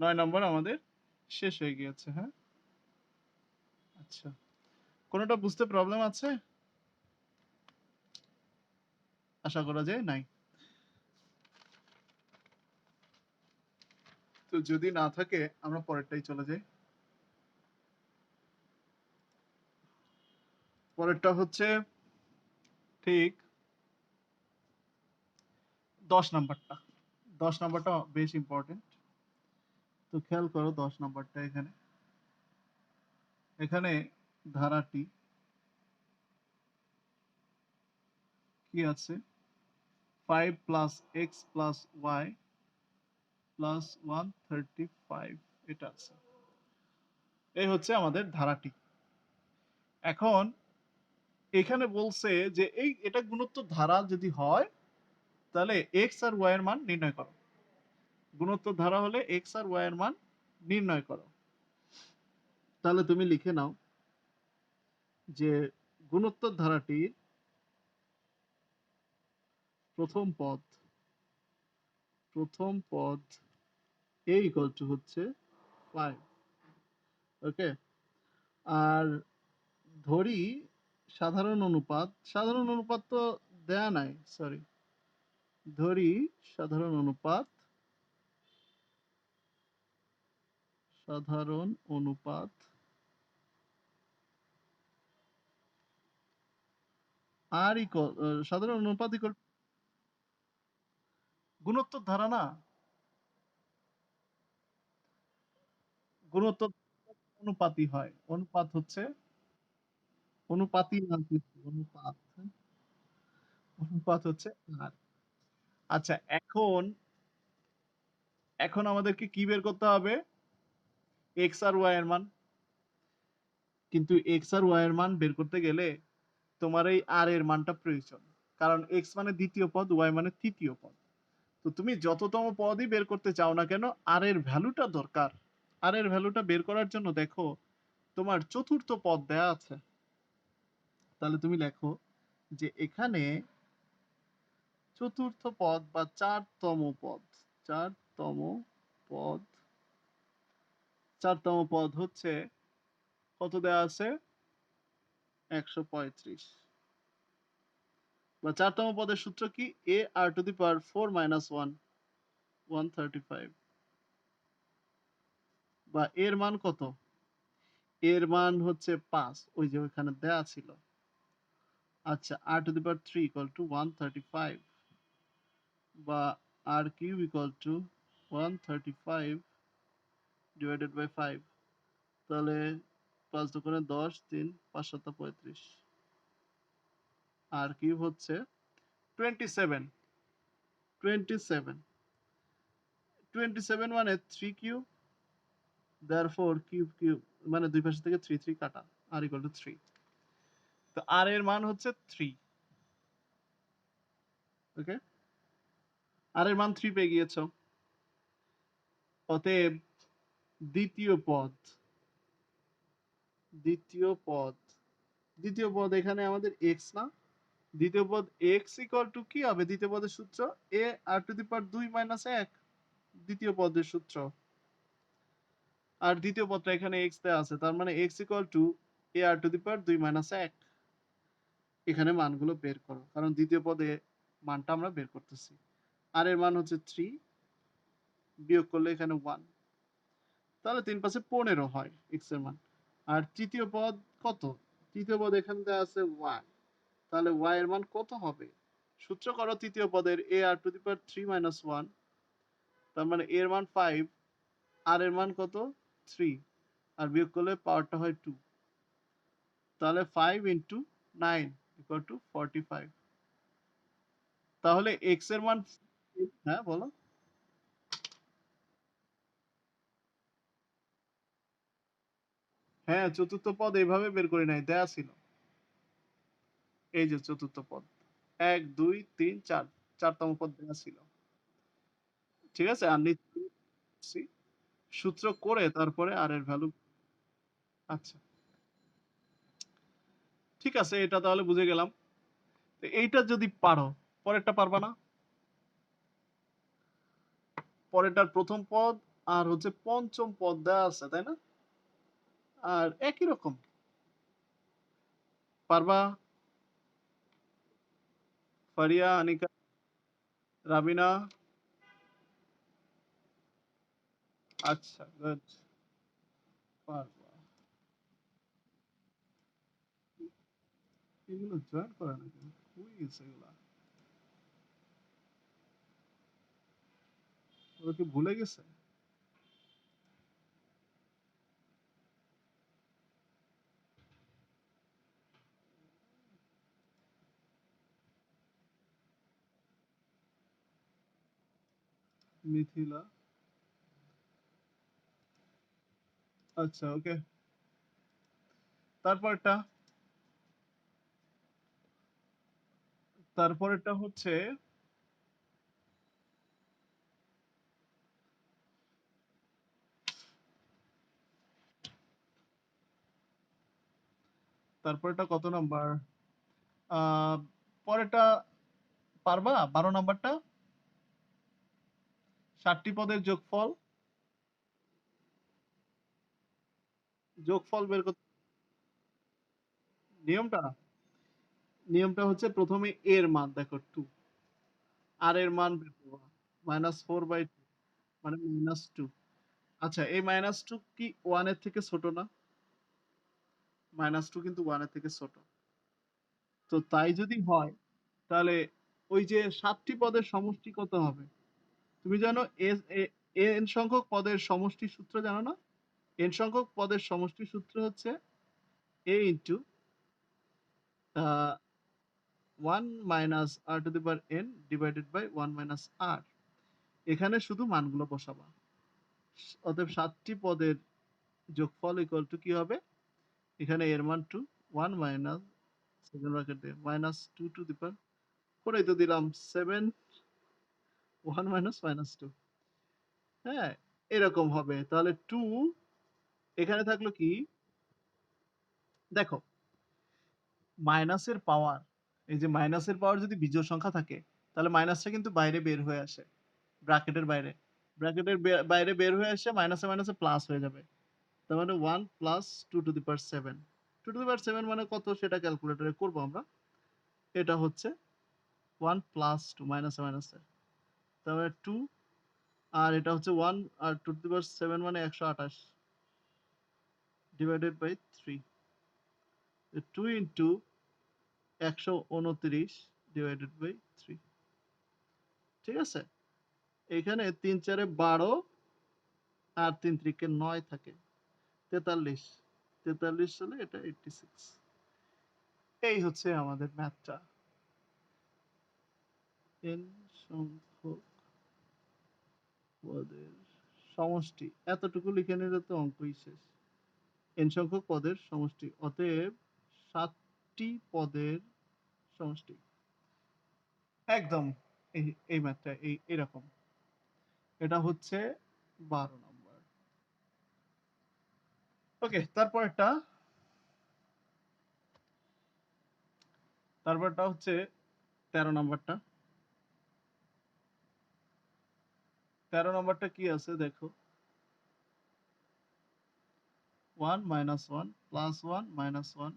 9 নম্বর আমাদের শেষ হয়ে গিয়েছে। হ্যাঁ, আচ্ছা, কোনোটা বুঝতে প্রবলেম আছে? আশা করা যায় নাই। তো যদি না থাকে আমরা পরেরটাই চলে যাই। পরেরটা হচ্ছে ঠিক 10 নাম্বারটা। 10 নাম্বারটা বেশ ইম্পর্টেন্ট। তো খেয়াল করো 10 নাম্বারটা এখানে। এখানে ধারাটি কি আছে? 5 plus x plus y plus 135 এটা আছে। এই হচ্ছে আমাদের ধারাটি। এখন এখানে বলছে যে এটা গুণোত্তর ধারা যদি হয় তাহলে x আর y এর মান নির্ণয় করো। গুণোত্তর ধারা হলে x আর y এর মান নির্ণয় করো। তাহলে তুমি লিখে নাও যে গুণোত্তর ধারাটির প্রথম পদ a ইকুয়াল টু হচ্ছে 5, ওকে। আর ধরি সাধারণ অনুপাত তো দেয়া নাই, সরি। ধরি সাধারণ অনুপাত আর সাধারণ অনুপাত ইকুয়াল গুণোত্তর ধারা না, গুণোত্তর অনুপাতই হয়। অনুপাত হচ্ছে অনুপাতই না কিছু, অনুপাত হচ্ছে আর। আচ্ছা, এখন এখন আমাদেরকে কি বের করতে হবে? x আর y এর মান। কিন্তু x আর y এর মান বের করতে গেলে তোমার এই r এর মানটা প্রয়োজন। কারণ x মানে দ্বিতীয় পদ, y মানে তৃতীয় পদ। তো তুমি যততম পদই বের করতে চাও না কেন, r এর ভ্যালুটা দরকার। r এর ভ্যালুটা বের করার জন্য দেখো তোমার চতুর্থ পদ দেয়া আছে। তাহলে তুমি লেখো যে এখানে চতুর্থ পদ বা চারতম পদ চারতম পদ হচ্ছে কত দেয়া আছে? 135। বা চারতম পদের সূত্র কি? a r to the power 4 minus 1 135। বা এর মান কত? এর মান হচ্ছে 5, ওই যে ওইখানে দেয়া ছিল। আচ্ছা, r to the power 3 equal to 135 বা r cube equal to 135 divided by 5। তাহলে 5 দুগুণে 10, 3 5 7 35। r কিউব হচ্ছে 27 27 27 মানে 3 কিউব, therefore কিউব মানে দুই পাশ থেকে 3 3 কাটা, r equal to 3। তো r এর মান হচ্ছে 3, ওকে। r এর মান 3 পেয়ে গিয়েছো। অতএব দ্বিতীয় পদ দ্বিতীয় পদ এখানে আমাদের x না, দ্বিতীয় পদ x ইকুয়াল টু কি হবে? দ্বিতীয় পদের সূত্র a r to the power 2 minus 1, দ্বিতীয় পদের সূত্র। আর দ্বিতীয় পদটা এখানে x দেয়া আছে, তার মানে x equal to a r to the power 2 minus 1। এখানে মানগুলো বের করো, কারণ দ্বিতীয় পদে মানটা আমরা বের করতেছি। আর এর মান হচ্ছে 3, বিয়োগ করলে এখানে 1, তাহলে 3 পাশে 15 হয় x এর মান। আর তৃতীয় পদ কত? তৃতীয় পদ এখানে দেয়া আছে y, তাহলে y এর মান কত হবে? সূত্র করো তৃতীয় পদের a r to the power 3 minus 1, তার মানে এর মান 5, আর এর মান কত? 3, আর বিয়োগ করলে পাওয়ারটা হয় 2, তাহলে 5 ইন্টু 9 ইকুয়াল টু 45। তাহলে x এর মান, হ্যাঁ বলো। হ্যাঁ, চতুর্থ পদ এইভাবে বের করি নাই, দেয়া ছিল। এই যে চতুর্থ পদ 1 2 3 4, চারতম পদ দেয়া ছিল। ঠিক আছে, আর নিচ্ছি সূত্র করে তারপরে আর এর ভ্যালু। আচ্ছা, ঠিক আছে, এটা তাহলে বুঝে গেলাম। তো এইটা যদি পারো, পরেরটা পারবা না? পরেরটার প্রথম পদ আর হচ্ছে পঞ্চম পদ দেয়া আছে, তাই না? আর একই রকম। পারবা? ফারিয়া, আনিকা, রাবিনা? আচ্ছা, গুড। পারবা। এগুলো জয়েন করে না কেন? কই গেছে এগুলা? ওরা কি ভুলে গেছে? মিথিলা। আচ্ছা, ওকে। তারপরটা তারপরেরটা হচ্ছে তারপরেরটা কত নাম্বার? আ পরেরটা পারবা? ১২ নাম্বারটা? ৭ টি পদের যোগফল। যোগফল বের করতে নিয়মটা? নিয়মটা হচ্ছে ১ম এ এর মান দেখো 2, আর এর মান বের করবা। -4/2 মানে -2। আচ্ছা, এই -2 কি 1 এর থেকে ছোট না? -2 কিন্তু 1 এর থেকে ছোট। তো তাই যদি হয়, তাহলে ওই যে ৭ টি পদের সমষ্টি কত হবে? তুমি জানো n সংখ্যক পদের সমষ্টির সূত্র জানো না? n সংখ্যক পদের সমষ্টির সূত্র হচ্ছে a ইনটু আ 1 minus r to the power n divided by 1 minus r। এখানে শুধু মানগুলো বসাবা। অতএব ৭ টি পদের যোগফল ইকুয়াল টু কি হবে? এখানে এর মান 2, 1 মাইনাস 7 ব্র্যাকেট দিয়ে মাইনাস 2 টু দি পাওয়ার 4 এই তো দিলাম 7, 1 মাইনাস -2। হ্যাঁ? এরকম হবে। তাহলে 2 এখানে থাকলো কি? দেখো, মাইনাসের পাওয়ার, এই যে মাইনাসের পাওয়ার যদি বিজোড় সংখ্যা থাকে, তাহলে মাইনাসটা কিন্তু বাইরে বের হয়ে আসে। ব্র্যাকেটের বাইরে। ব্র্যাকেটের বাইরে বের হয়ে এসে মাইনাসে, মাইনাসে প্লাস হয়ে যাবে। তার মানে 1 plus 2 to the power 7। 2 to the power 7 মানে কত সেটা ক্যালকুলেটরে করব আমরা। এটা হচ্ছে 1 প্লাস 2 মাইনাসে, মাইনাসে। তার মানে 2 আর এটা হচ্ছে 1 আর 2 টু দি পাওয়ার 7 মানে 128 divided by 3। 2 into 129 divided by 3। ঠিক আছে? এখানে ৩ ৪ এ ১২ আর ৩ ৩ ৯ থাকে। ৪৩। ৪৩ হলে এটা 86। এই হচ্ছে আমাদের ম্যাথটা। n সংখ্যক পদের সমষ্টি। এতটুকু লিখে নিলে তো অঙ্কই শেষ। n সংখ্যক পদের সমষ্টি। অতএব ৭ টি পদের সমষ্টি। একদম এই ম্যাথটা এরকম। এটা হচ্ছে ১২ নম্বর। ওকে, তারপরটা হচ্ছে ১৩ নম্বরটা। ১৩ নম্বরটা কি আছে দেখো। 1 minus 1 plus 1 minus 1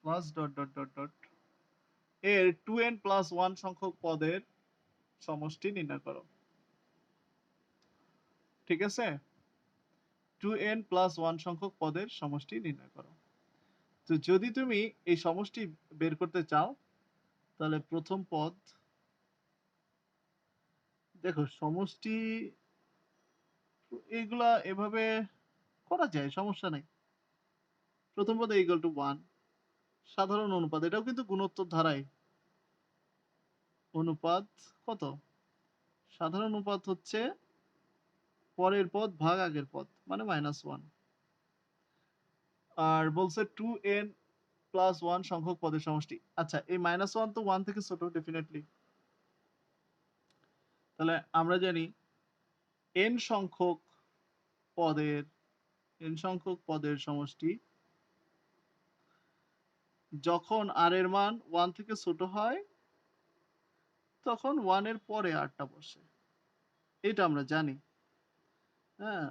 plus dot dot dot dot এর 2n প্লাস 1 সংখ্যক পদের সমষ্টি নির্ণয় করো। ঠিক আছে? 2n প্লাস 1 সংখ্যক পদের সমষ্টি নির্ণয় করো। তো যদি তুমি এই সমষ্টি বের করতে চাও, তাহলে প্রথম পদ, দেখো সমষ্টি এগুলা এভাবে করা যায়, সমস্যা নাই। প্রথম পদ ইকুয়াল টু 1, সাধারণ অনুপাত, এটাও কিন্তু গুণোত্তর ধারায়। অনুপাত কত? সাধারণ অনুপাত হচ্ছে পরের পদ ভাগ আগের পদ মানে -1। আর বলছে 2n প্লাস 1 সংখ্যক পদের সমষ্টি। আচ্ছা, এই -1 তো 1 থেকে ছোট ডেফিনিটলি। তাহলে আমরা জানি n সংখ্যক পদের n সংখ্যক পদের সমষ্টি যখন r এর মান 1 থেকে ছোট হয়, তখন 1 এর পরে r টা বসে। এটা আমরা জানি। হ্যাঁ,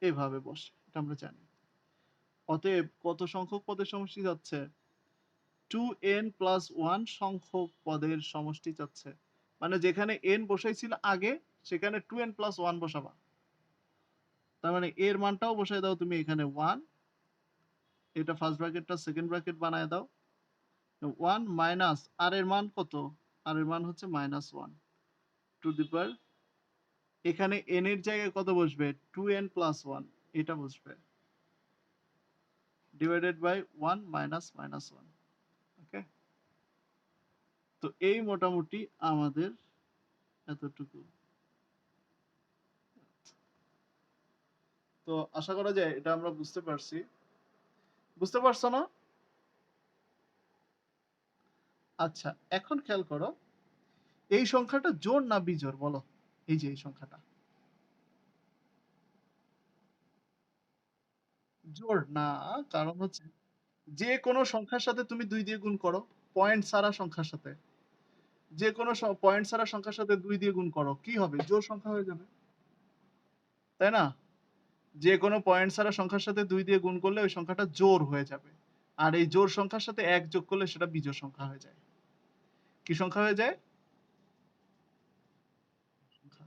এইভাবে বসে, এটা আমরা জানি। অতএব কত সংখ্যক পদের সমষ্টি যাচ্ছে? 2n প্লাস 1 সংখ্যক পদের সমষ্টি চাচ্ছে। মানে যেখানে n বসাইছিল আগে সেখানে 2n প্লাস 1 বসাবা। তার মানে এর মানটাও বসায় দাও তুমি এখানে 1, এটা ফার্স্ট ব্র্যাকেটটা সেকেন্ড ব্র্যাকেট বানায় দাও। 1 মাইনাস আর এর মান কত? আর এর মান হচ্ছে -1 টু দি পাওয়ার, এখানে n এর জায়গায় কত বসবে? 2n প্লাস 1 এটা বসবে। Divided by 1 minus -1। ওকে? তো এই মোটামুটি আমাদের এতটুকু। তো আশা করা যায় এটা আমরা বুঝতে পারছি। বুঝতে পারছো না? আচ্ছা, এখন খেয়াল করো, এই সংখ্যাটা জোড় না বিজোড় বলো? এই যে এই সংখ্যাটা। জোড় না, কারণ হচ্ছে যে কোনো সংখ্যার সাথে তুমি 2 দিয়ে গুণ করো, পয়েন্ট ছাড়া সংখ্যার সাথে। যে কোনো পয়েন্ট ছাড়া সংখ্যার সাথে 2 দিয়ে গুণ করো, কি হবে? জোড় সংখ্যা হয়ে যাবে। তাই না? যে কোনো পয়েন্ট ছাড়া সংখ্যার সাথে 2 দিয়ে গুণ করলে ওই সংখ্যাটা জোড় হয়ে যাবে। আর এই জোড় সংখ্যার সাথে 1 যোগ করলে সেটা বিজোড় সংখ্যা হয়ে যায়। কি সংখ্যা হয়ে যায়? সংখ্যা।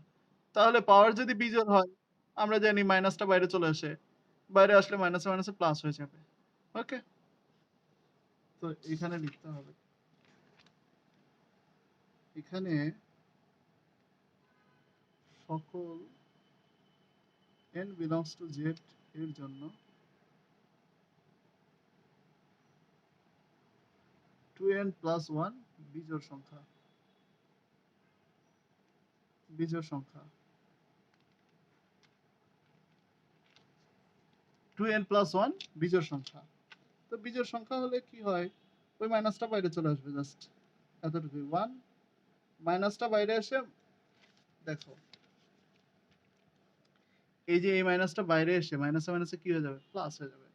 তাহলে পাওয়ার যদি বিজোড় হয়, আমরা জানি মাইনাসটা বাইরে চলে আসে। বাইরে আসলে মাইনাসে মাইনাসে প্লাস হয়ে যাবে। ওকে? তো এখানে লিখতে হবে। এখানে সকল n belongs to z এর জন্য 2n plus 1 বিজোড় সংখ্যা। বিজোড় সংখ্যা। 2n plus 1 বিজোড় সংখ্যা। তো বিজোড় সংখ্যা হলে কি হয়? ওই মাইনাসটা বাইরে চলে আসবে জাস্ট। এতটুকুই। 1 মাইনাসটা বাইরে এসে দেখো, এই যে এই মাইনাসটা বাইরে এসে মাইনাসে মাইনাসে কি হয়ে যাবে? প্লাস হয়ে যাবে।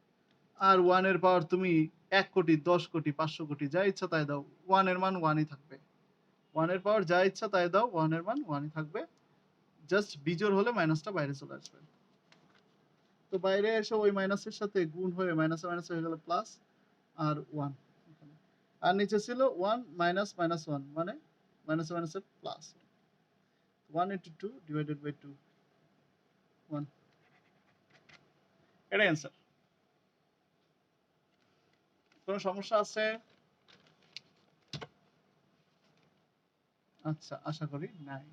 আর 1 এর পাওয়ার তুমি 1 কোটি, 10 কোটি, 500 কোটি যা ইচ্ছা তাই দাও। 1 এর মান 1 ই থাকবে। 1 এর পাওয়ার যা ইচ্ছা তাই দাও, 1 এর মান 1 ই থাকবে। জাস্ট বিজোড় হলে মাইনাসটা বাইরে চলে আসবে। তো বাইরে এসে ওই মাইনাসের সাথে গুণ হয়ে মাইনাসে মাইনাসে হয়ে গেল প্লাস আর 1 এখানে। আর নিচে ছিল 1 মাইনাস -1 মানে মাইনাসে মাইনাসে প্লাস। 1 into 2 divided by 2 1, এটাই অ্যান্সার। কোনো সমস্যা আছে? আচ্ছা, আশা করি নাই।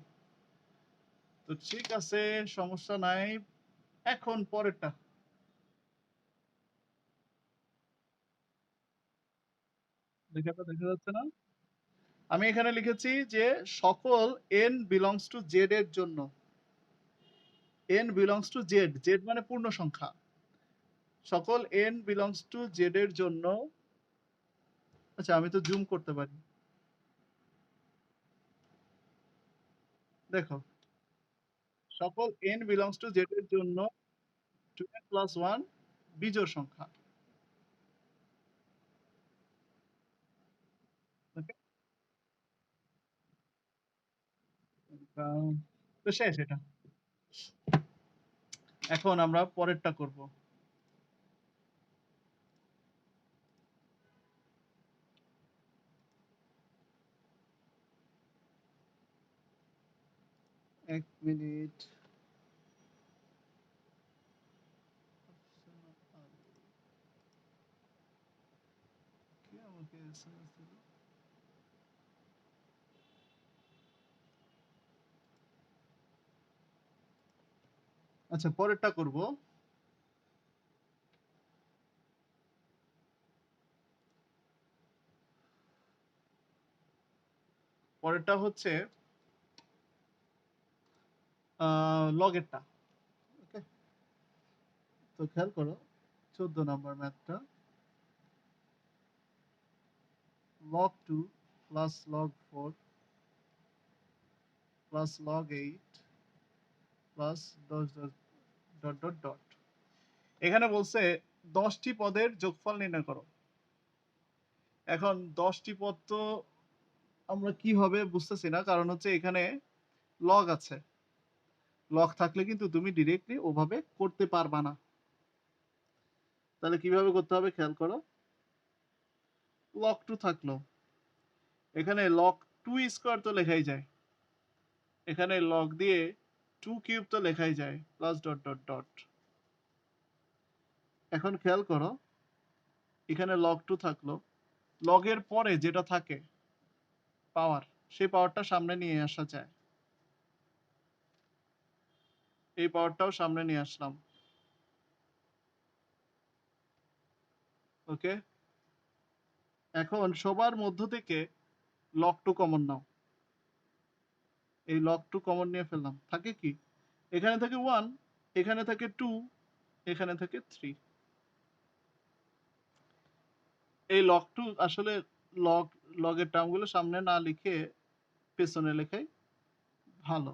তো ঠিক আছে, সমস্যা নাই। এখন পরেরটা। লেখাটা দেখা যাচ্ছে না? আমি এখানে লিখেছি যে সকল n belongs to z এর জন্য। n belongs to z, z মানে পূর্ণ সংখ্যা। সকল n belongs to z এর জন্য, আচ্ছা আমি তো জুম করতে পারি। দেখো, সকল n belongs to z এর জন্য 2n plus 1 বিজোড় সংখ্যা। ওকে? তো শেষ এটা। এখন আমরা পরেরটা করব। এক মিনিট। কে আমাকে এসএমএস দিল? আচ্ছা, পরেরটা করব। পরেরটা হচ্ছে লগেরটা। ওকে? তো খেয়াল করো, 14 নাম্বার ম্যাথটা। log 2 plus log 4 plus log 8 plus dot dot dot. এখানে বলছে 10টি পদের যোগফল নির্ণয় করো। এখন 10টি পদ তো আমরা কি হবে বুঝতেছি না, কারণ হচ্ছে এখানে লগ আছে। লক থাকলে কিন্তু তুমি ডিরেক্টলি ওভাবে করতে পারবা না। তাহলে কিভাবে করতে হবে খেয়াল করো। লক 2 থাকলো, এখানে লক 2 স্কোয়ার তো লেখাই যায়, এখানে লগ দিয়ে 2 কিউব তো লেখাই যায়, প্লাস ডট ডট ডট। এখন খেয়াল করো, এখানে লগ 2 থাকলো, লগের পরে যেটা থাকে পাওয়ার, সেই পাওয়ারটা সামনে নিয়ে আসা যায়। এই পাওয়ারটাও সামনে নিয়ে আসলাম। ওকে, এখন সবার মধ্য থেকে লগ 2 কমন নাও। এই লগ 2 কমন নিয়ে ফেললাম, থাকে কি? এখানে থাকে 1, এখানে থাকে 2, এখানে থাকে 3। এই লগ 2 আসলে লগ লগের টার্মগুলো সামনে না লিখে পেছনে লেখাই ভালো।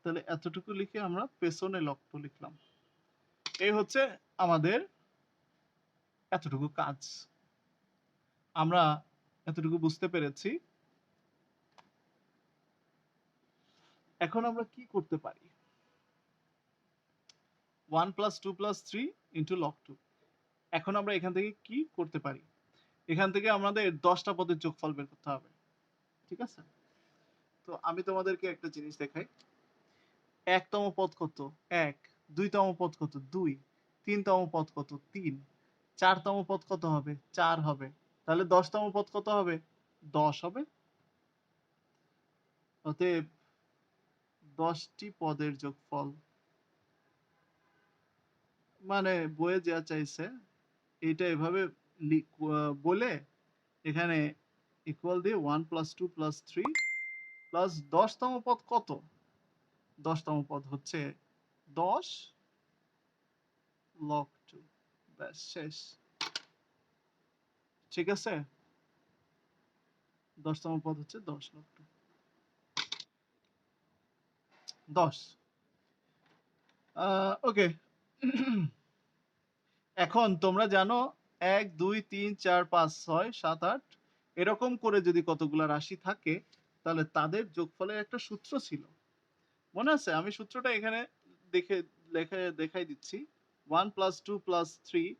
তাহলে এতটুকু লিখে আমরা পেছনে লগ 2 লিখলাম। এই হচ্ছে আমাদের এতটুকু কাজ। আমরা এতটুকু বুঝতে পেরেছি। এখন আমরা কি করতে পারি? 1 + 2 + 3 * log 2। এখন আমরা এখান থেকে কি করতে পারি? এখান থেকে আমাদের 10 টা পদের যোগফল বের করতে হবে। ঠিক আছে? তো আমি তোমাদেরকে একটা জিনিস দেখাই। ১ তম পদ কত? ১। ২ তম পদ কত? ২। ৩ তম পদ কত? ৩। ৪ তম পদ কত হবে? ৪ হবে। তাহলে ১০ তম পদ কত হবে? ১০ হবে। অতএব ১০ টি পদের যোগফল, মানে বইয়ে যা চাইছে এটা এভাবে বলে এখানে ইকুয়াল দিয়ে 1 + 2 + 3 প্লাস ১০ তম পদ কত? ১০ তম পদ হচ্ছে ১০ log 2। ব্যাস শেষ। ঠিক আছে? ১০ তম পদ হচ্ছে ১০ log 2। ১০। ওকে। এখন তোমরা জানো ১, ২, ৩, ৪, ৫, ৬, ৭, ৮ এরকম করে যদি কতগুলা রাশি থাকে তাহলে তাদের যোগফলের একটা সূত্র ছিল। মনে আছে? আমি সূত্রটা এখানে দেখে দেখাই দিচ্ছি। 1 + 2 + 3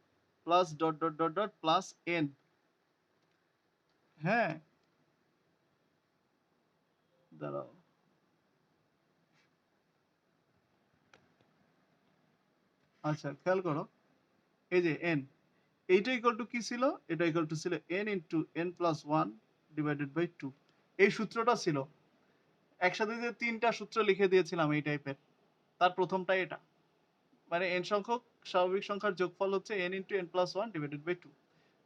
plus dot dot dot dot plus n। হ্যাঁ, দাঁড়াও। আচ্ছা খেয়াল করো, এই যে n, এইটা ইকুয়াল টু কি ছিল? এটা ইকুয়াল টু ছিল n into n plus 1 divided by 2। এই সূত্রটা ছিল। একসাথে যে ৩টা সূত্র লিখে দিয়েছিলাম এই টাইপের। তার প্রথমটা এটা। মানে n সংখ্যক স্বাভাবিক সংখ্যার যোগফল হচ্ছে n into n plus 1 divided by 2।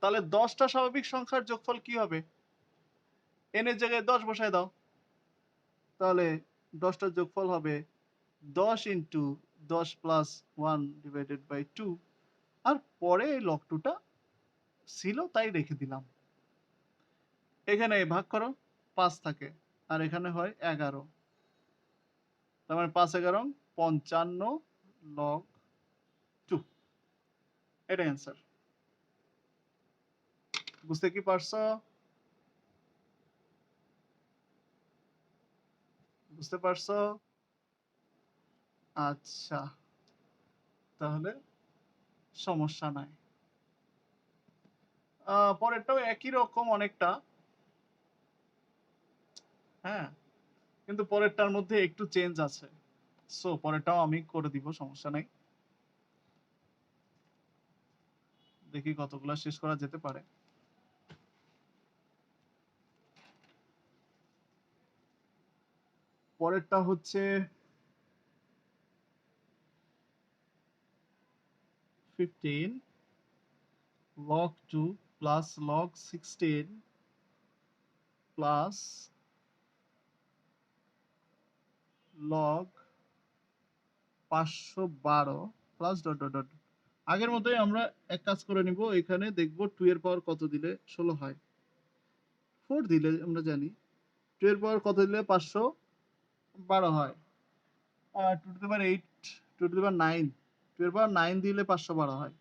তাহলে ১০ টা স্বাভাবিক সংখ্যার যোগফল কি হবে? n এর জায়গায় ১০ বসায় দাও। তাহলে ১০ টার যোগফল হবে ১০ ইনটু ১০ প্লাস 1 ডিভাইডেড বাই 2। আর পরে এই log 2 টা ছিল তাই রেখে দিলাম। এখানে ভাগ করো, ৫ থাকে। আর এখানে হয় ১১। তার মানে ৫ ১১ ৫৫ log 2। এটাই অ্যান্সার। বুঝতে কি পারছো? বুঝতে পারছো? আচ্ছা, তাহলে সমস্যা নাই। পরেরটাও একই রকম অনেকটা। হ্যাঁ, কিন্তু পরেরটার মধ্যে একটু চেঞ্জ আছে। সো পরেরটাও আমি করে দিব, সমস্যা নাই। দেখি কতগুলা শেষ করা যেতে পারে। পরেরটা হচ্ছে 15 log 2 plus log 16 plus log 512 plus dot dot dot. আগের মতোই আমরা এক কাজ করে নিব, এখানে দেখব 2 এর পাওয়ার কত দিলে 16 হয়। 4 দিলে আমরা জানি 2 এর পাওয়ার কত দিলে 512 হয়। 2 to the power 8, 2 to the পাওয়ার 9, 2 এর পাওয়ার 9 দিলে 512 হয়।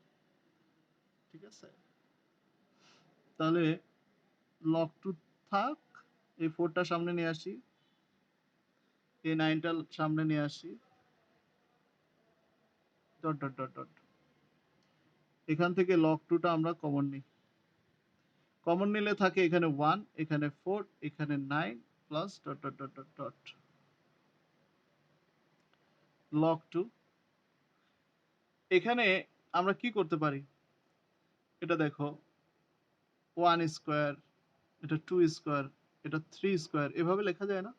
ঠিক আছে? তাহলে log 2 থাক, এই 4টা সামনে নিয়ে আসি, এই 9টা সামনে নিয়ে আসি। ডট ডট ডট ডট এখান থেকে লগ 2 টা আমরা কমন নিই। কমন নিলে থাকে এখানে 1, এখানে 4, এখানে 9 plus dot dot dot dot dot log 2। এখানে আমরা কি করতে পারি? এটা দেখো 1 স্কয়ার, এটা 2 স্কয়ার, এটা 3 স্কয়ার, এভাবে লেখা যায় না?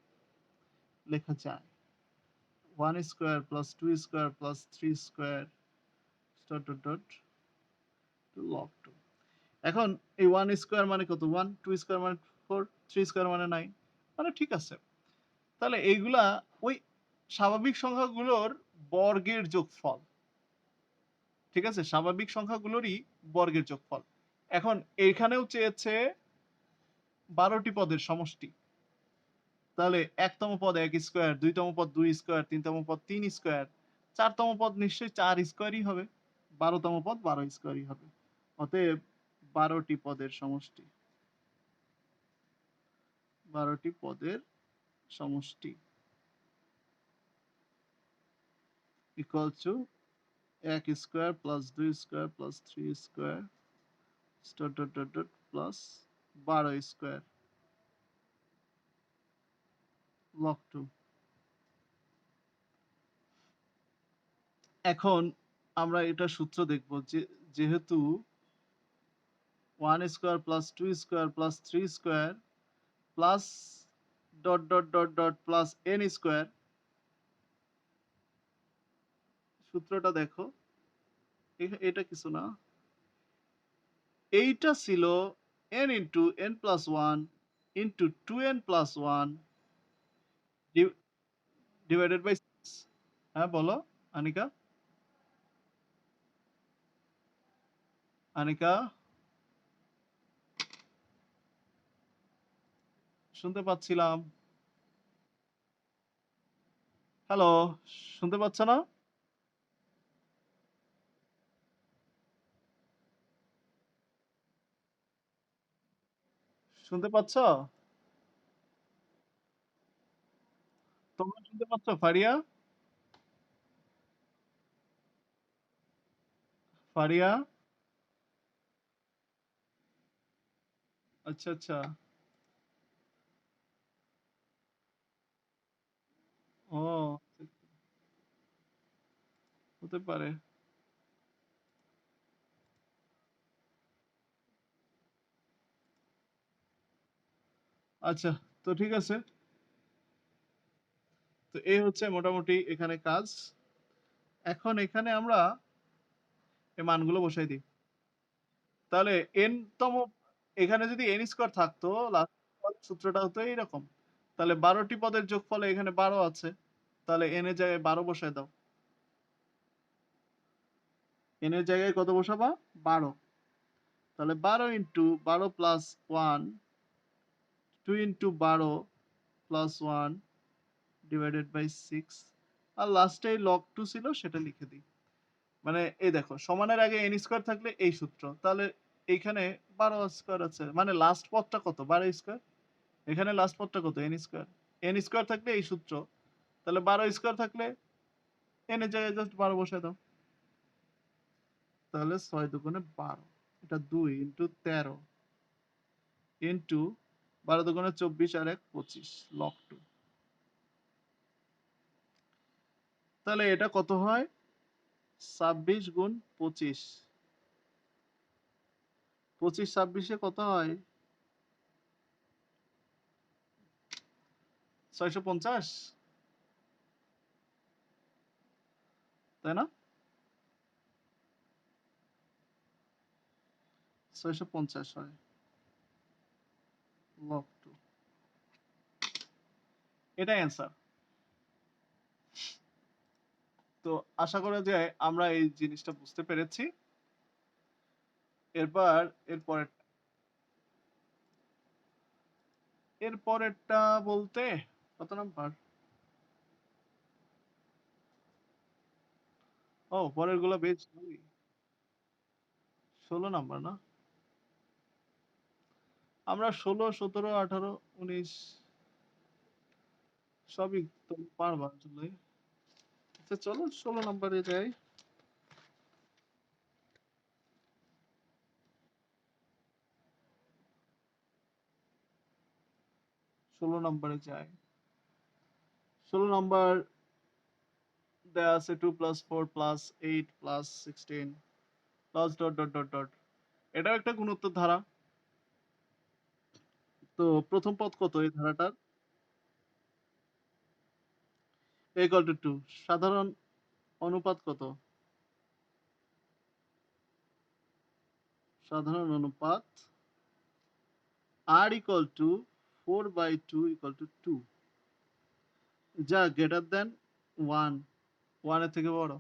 লেখা যায়। 1 square plus 2 square plus 3 square dot dot dot log 2। এখন এই 1 স্কয়ার মানে কত? 1, 2 স্কয়ার মানে 4, 3 স্কয়ার মানে 9। মানে ঠিক আছে। তাহলে এইগুলা ওই স্বাভাবিক সংখ্যাগুলোর বর্গের যোগফল। ঠিক আছে? স্বাভাবিক সংখ্যাগুলোরই বর্গের যোগফল। এখন এইখানেও চেয়েছে 12 টি পদের সমষ্টি। তাহলে ১ তম পদ ১ স্কয়ার, ২ তম পদ ২ স্কয়ার, ৩ তম পদ ৩ স্কয়ার, ৪ তম পদ নিশ্চয়ই ৪ স্কয়ারই হবে। ১২ তম পদ ১২ স্কয়ারই হবে। অতএব ১২ টি পদের সমষ্টি। ১২ টি পদের সমষ্টি equal to ১ square plus ২ square plus ৩ square dot dot dot dot plus ১২ square log 2। এখন আমরা এটা সূত্র দেখব যে যেহেতু 1 square plus 2 square plus 3 square plus dot dot dot dot plus n square, সূত্রটা দেখো এটা কিছু না, এইটা ছিল n into n plus 1 into 2n plus 1 divided by 6। হ্যাঁ বলো আনিকা। আনিকা শুনতে পাচ্ছিলাম। হ্যালো, শুনতে পাচ্ছ না? শুনতে পাচ্ছ? তোমরা শুনতে পাচ্ছ ফারিয়া? ফারিয়া? আচ্ছা আচ্ছা। ও, হতে পারে। আচ্ছা, তো ঠিক আছে। তো এই হচ্ছে মোটামুটি এখানে কাজ। এখন এখানে আমরা এই মানগুলো বসাই দিই। তাহলে n তম, এখানে যদি n স্কয়ার থাকতো লাস্ট সূত্রটা হতো এইরকম। তাহলে ১২ টি পদের যোগফলে এখানে ১২ আছে। তাহলে n এর জায়গায় ১২ বসায় দাও। n এর জায়গায় কত বসাবা? ১২। তাহলে ১২ into ১২ plus 1, 2 into ১২ plus 1 divided by 6। আর লাস্টে log 2 ছিল সেটা লিখে দিই। মানে এই দেখো সমানের আগে n স্কয়ার থাকলে এই সূত্র। তাহলে এইখানে ১২ স্কয়ার আছে। মানে লাস্ট পদটা কত? ১২ স্কয়ার। এখানে লাস্ট পদটা কত? n square. n স্কয়ার থাকলে এই সূত্র। তাহলে ১২ স্কয়ার থাকলে n এর জায়গায় জাস্ট ১২ বসায় দাও। তাহলে ৬ দুগুণে ১২। এটা ২ ইন্টু ১৩ ইন্টু ১২ দুগুণে ২৪ আর ১ ২৫ log 2। তাহলে এটা কত হয়? ২৬ গুণ ২৫। ২৫ ২৬ এ কত হয়? ৬৫০, তাই না? ৬৫০ হয় log 2। এটাই অ্যান্সার। তো আশা করা যায় আমরা এই জিনিসটা বুঝতে পেরেছি। এরপর এরপরের এরপরেরটা বলতে কত নাম্বার? ও পরের গুলো বেশ 16 নাম্বার না? আমরা 16, 17, 18, 19 সবই তো পারবা আসলে। আচ্ছা চলো 16 নাম্বারে যাই। 16 নম্বরে যাই। 16 নম্বর দেয়া আছে 2 + 4 + 8 + 16 plus dot, dot, dot, dot. এটাও একটা গুণোত্তর ধারা। তো প্রথম পদ কত এই ধারাটার? a = 2 সাধারণ অনুপাত কত? সাধারণ অনুপাত r = 4/2 = 2 যা গ্রেটার দ্যান 1 1 এর থেকে বড়।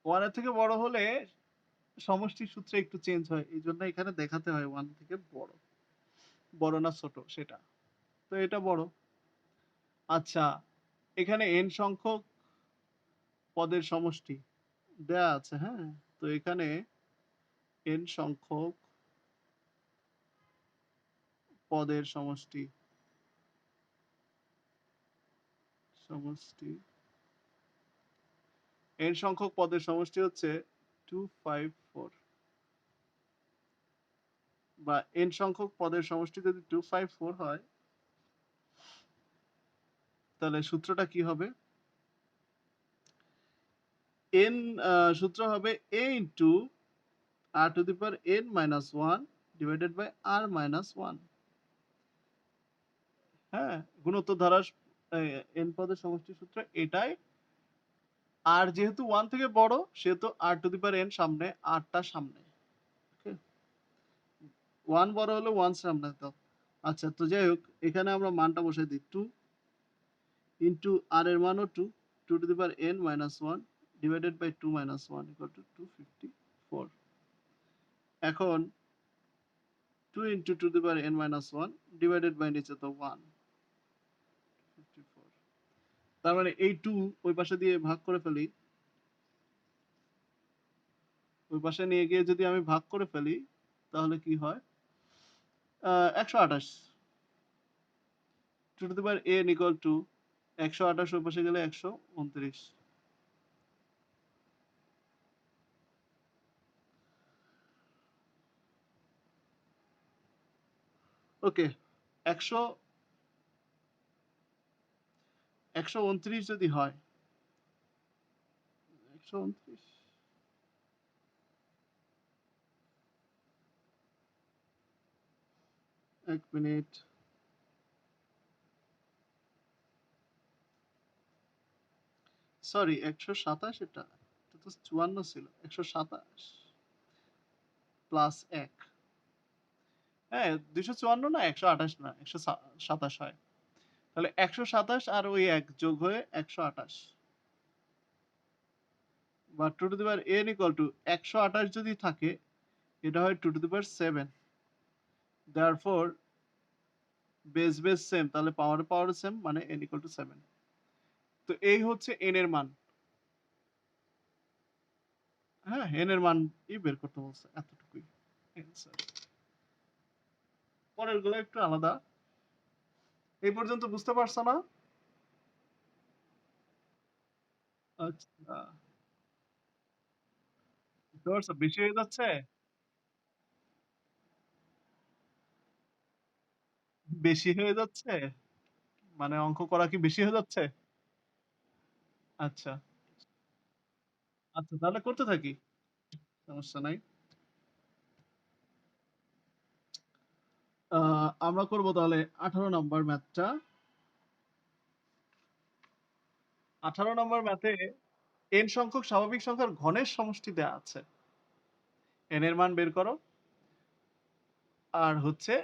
1 এর থেকে বড় হলে সমষ্টির সূত্রে একটু চেঞ্জ হয়। এইজন্য এখানে দেখাতে হয় 1 থেকে বড়। বড় না ছোট সেটা। তো এটা বড়। আচ্ছা, এখানে n সংখ্যক পদের সমষ্টি দেয়া আছে, হ্যাঁ? তো এখানে n সংখ্যক পদের সমষ্টি n সংখ্যক পদের সমষ্টি হচ্ছে 254 বা n সংখ্যক পদের সমষ্টি যদি 254 হয় তাহলে সূত্রটা কি হবে? n সূত্র হবে a into r to the power n minus 1 divided by r minus 1 হ্যাঁ? গুণোত্তর ধারার n পদের সমষ্টির সূত্র এটাই। আর যেহেতু 1 থেকে বড় সেহেতু r to the power n সামনে, r টা সামনে। ওকে? 1 বড় হলে 1 সামনে দাও। আচ্ছা তো যাই হোক এখানে আমরা মানটা বসাই দিই 2 into r এর মানও 2 2 to the power n minus 1 divided by 2 minus 1 equal to 254 এখন 2 into 2 to the power n minus 1 divided by নিচে তো 1 54 তার মানে এই 2 ওই পাশে দিয়ে ভাগ করে ফেলি ওই পাশে নিয়ে গিয়ে যদি আমি ভাগ করে ফেলি তাহলে কি হয় 128 2 to the power n equal to 128 ওই পাশে গেলে 129 ওকে 100 129 যদি হয় 129 এক মিনিট সরি 127 এটা তো 54 ছিল 127 প্লাস 1 হ্যাঁ 254 না 128 না 127 হয় তাহলে 127 আর ওই 1 যোগ হয়ে 128 বা 2 to the power n equal to 128 যদি থাকে এটা হয় 2 to the power 7 therefore base same তাহলে পাওয়ার সেম মানে n equal to 7 তো এই হচ্ছে n এর মান হ্যাঁ n এর মান বের করতে বলছে এতটুকুই অ্যান্সার পরের গুলো একটু আলাদা এই পর্যন্ত বুঝতে পারছো না আচ্ছা বুঝতে পারছো বেশি হয়ে যাচ্ছে বেশি হয়ে যাচ্ছে মানে অঙ্ক করা কি বেশি হয়ে যাচ্ছে আচ্ছা আচ্ছা তাহলে করতে থাকি সমস্যা নাই আমরা করব তাহলে 18 নম্বর ম্যাথটা 18 নম্বর ম্যাথে n সংখ্যক স্বাভাবিক সংখ্যার ঘনের সমষ্টি দেয়া আছে n এর মান বের করো আর হচ্ছে